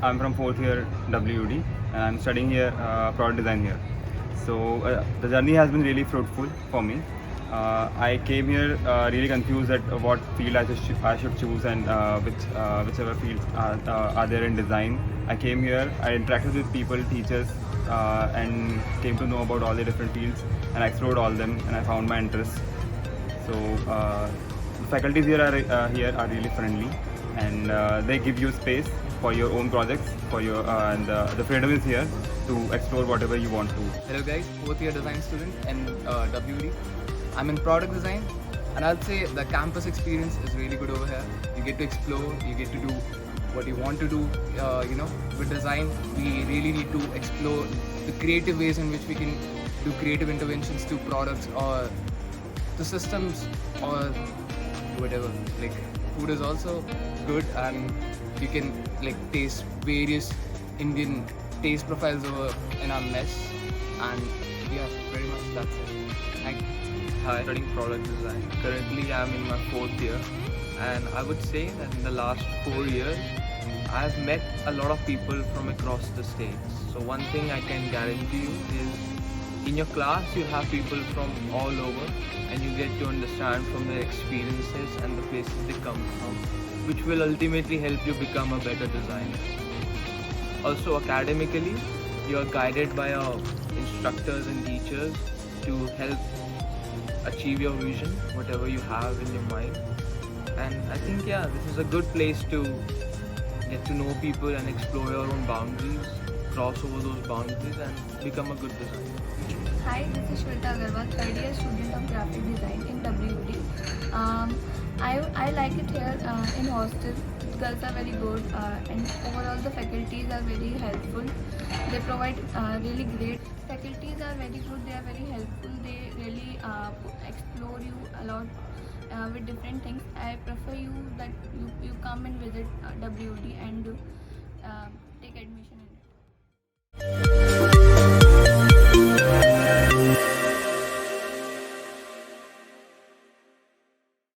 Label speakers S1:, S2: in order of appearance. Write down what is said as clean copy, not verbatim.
S1: I'm from fourth year WD, and I'm studying here product design here. So the journey has been really fruitful for me. I came here really confused at what field I should choose and whichever fields are there in design. I came here, I interacted with people, teachers, and came to know about all the different fields, and I explored all them, and I found my interests. So the faculties here are really friendly, and they give you space for your own projects, for your and the freedom is here to explore whatever you want to.
S2: Hello guys, fourth year design student in WD. I'm in product design, and I'll say the campus experience is really good over here. You get to explore, you get to do what you want to do. With design, we really need to explore the creative ways in which we can do creative interventions to products or to systems or whatever. Like food is also good, and you can like taste various Indian taste profiles over in our mess, and yeah, very much that's it. Thank you.
S3: Hi, studying product design. Currently, I'm in my fourth year, and I would say that in the last 4 years, I've met a lot of people from across the states. So one thing I can guarantee you is, in your class, you have people from all over, and you get to understand from their experiences and the places they come from, which will ultimately help you become a better designer. Also, academically, you are guided by your instructors and teachers to help achieve your vision, whatever you have in your mind. And I think, yeah, this is a good place to get to know people and explore your own boundaries, cross over those boundaries, and become a good designer.
S4: Hi, this is Shweta Agarwal, third year student of graphic design in WD. I like it here in hostel. Girls are very good, and overall the faculties are very helpful. They provide really great. Faculties are very good. They are very helpful. They really explore you a lot with different things. I prefer you that you come and visit WD and